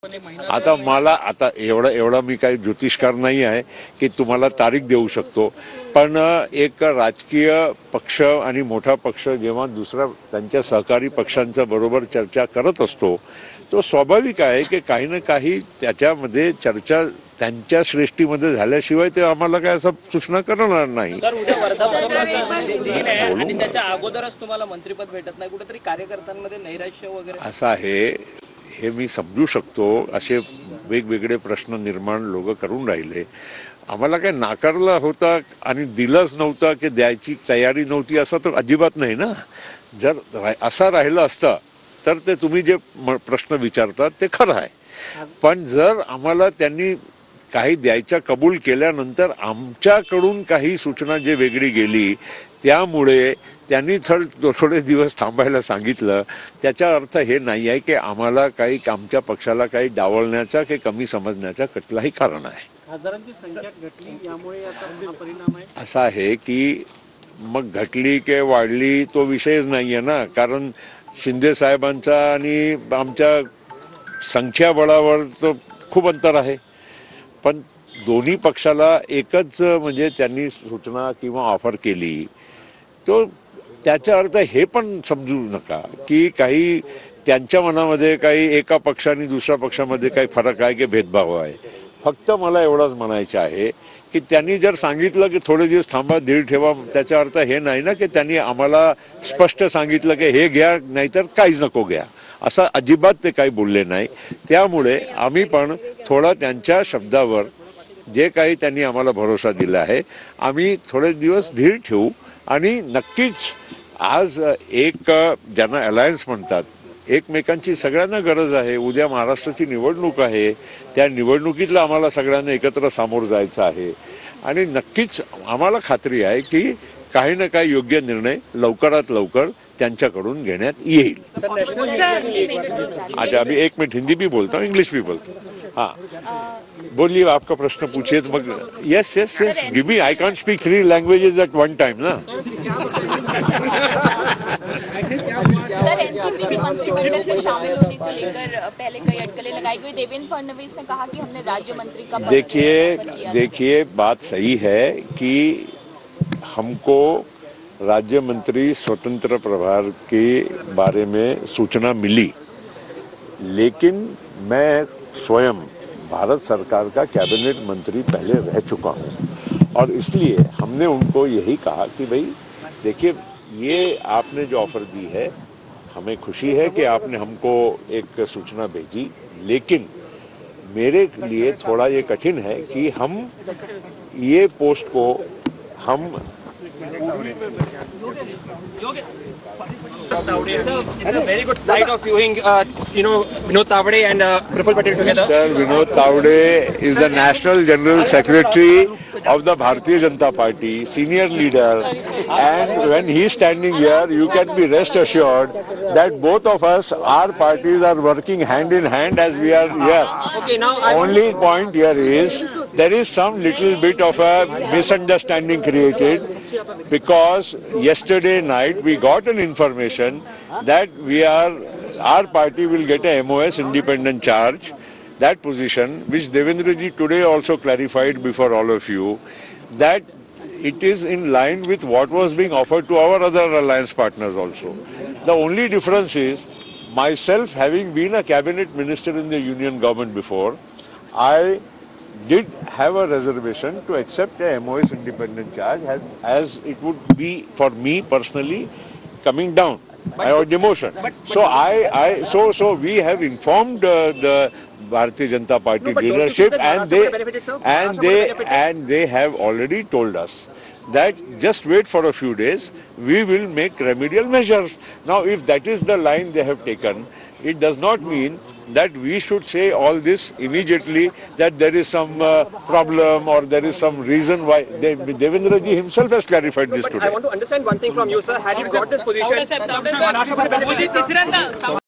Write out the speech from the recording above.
आता मला आता एवढा मी काही ज्योतिषकार नाही आहे की तुम्हाला तारीख देऊ शकतो, पण एक राजकीय पक्ष आणि मोठा पक्ष जेव्हा दुसरा त्यांच्या सहकारी पक्षांच्या बरोबर चर्चा करत असतो, तो स्वाभाविक आहे की काही ना काही त्याच्यामध्ये चर्चा त्यांच्या श्रेष्ठीमध्ये झाल्याशिवाय ते आम्हाला काय असं सूचना करणार नाही. सर, उद्या आणि त्याच्या अगोदरच तुम्हाला मंत्रिपद भेटत नाही, कुठेतरी कार्यकर्त्यांमध्ये नैराश्य वगैरे असं आहे, हे मी समजू शकतो. असे वेगवेगळे प्रश्न निर्माण लोक करून राहिले. आम्हाला काय नाकारला होता आणि दिलंच नव्हतं की द्यायची तयारी नव्हती असं तर अजिबात नाही ना. जर असा राहिलं असतं तर ते तुम्ही जे प्रश्न विचारतात ते खरं आहे, पण जर आम्हाला त्यांनी काही द्यायच्या कबूल केल्यानंतर आमच्याकडून काही सूचना जे वेगळी गेली त्यामुळे त्यांनी थोडे दिवस थांबायला सांगितलं, त्याचा अर्थ हे नाही आहे की आम्हाला काही आमच्या पक्षाला काही डावलण्याचा की कमी समजण्याचा कुठलाही कारण आहे. खासदारांची संख्या घटली यामुळे आता परिणाम आहे. असा आहे की मग घटली की वाढली तो विषयच नाही आहे ना, कारण शिंदे साहेबांचा आणि आमच्या संख्याबळावर तो खूप अंतर आहे. पण दोन्ही पक्षाला एकच म्हणजे त्यांनी सूचना किंवा ऑफर केली, तो त्याचा अर्थ हे पण समजू नका की काही त्यांच्या मनामध्ये काही एका पक्षाने दुसऱ्या पक्षामध्ये काही फरक आहे की भेदभाव आहे. फक्त मला एवढंच म्हणायचं आहे की त्यांनी जर सांगितलं की थोडे दिवस थांबा, धीर ठेवा, त्याचा अर्थ हे नाही ना की त्यांनी आम्हाला स्पष्ट सांगितलं की हे घ्या नाहीतर काहीच नको घ्या, असं अजिबात ते काही बोलले नाही. त्यामुळे आम्ही पण थोडा त्यांच्या शब्दावर जे काही त्यांनी आम्हाला भरोसा दिला आहे, आम्ही थोडे दिवस धीर ठेवू. आणि नक्कीच आज एक ज्यांना अलायन्स म्हणतात, एकमेकांची सगळ्यांना गरज आहे. उद्या महाराष्ट्राची निवडणूक आहे, त्या निवडणुकीतला आम्हाला सगळ्यांना एकत्र सामोरं जायचं आहे आणि नक्कीच आम्हाला खात्री आहे की काही ना काही योग्य निर्णय लवकरात लवकर त्यांच्याकडून घेण्यात येईल. अच्छा, अभी 1 मिनट हिंदी भी बोलता हूँ, इंग्लिश भी बोलता हूँ. हाँ, बोलिए, आपका प्रश्न पूछिए. तो मग yes yes yes give me, I can't speak 3 languages at one time ना. सर, एनसीपी के मंत्रिमंडल में शामिल होने को लेकर पहले कई अटकलें लगाई गई. देवेंद्र फडणवीस ने कहा कि हमने राज्य मंत्री का देखिए बात सही है कि हमको राज्य मंत्री स्वतंत्र प्रभार के बारे में सूचना मिली, लेकिन मैं स्वयं भारत सरकार का कैबिनेट मंत्री पहले रह चुका हूं और इसलिए हमने उनको यही कहा कि भाई देखिए, ये आपने जो ऑफर दी है, हमें खुशी है कि आपने हमको एक सूचना भेजी, लेकिन मेरे लिए थोड़ा ये कठिन है कि हम ये पोस्ट को हम It's a very good sight of viewing, Vinod Tavade and Praful Patel together. Mr. Vinod Tavade is the National General Secretary of the Bharatiya Janata Party, senior leader, and when he is standing here, you can be rest assured that both of us, our parties are working hand in hand as we are here. Okay, now Only point here is there is some little bit of a misunderstanding created because yesterday night we got an information that our party will get a MOS, independent charge, that position, which Devendra ji today also clarified before all of you, that it is in line with what was being offered to our other alliance partners also. The only difference is, myself having been a cabinet minister in the union government before, I did have a reservation to accept a MOS independent charge as it would be for me personally coming down or demotion. So we have informed the Bharatiya Janata Party leadership, and they have already told us that just wait for a few days, we will make remedial measures. Now, if that is the line they have taken, it does not mean that we should say all this immediately, that there is some problem or there is some reason why. Devendra ji himself has clarified this today. I want to understand one thing from you, sir. Had you got this position,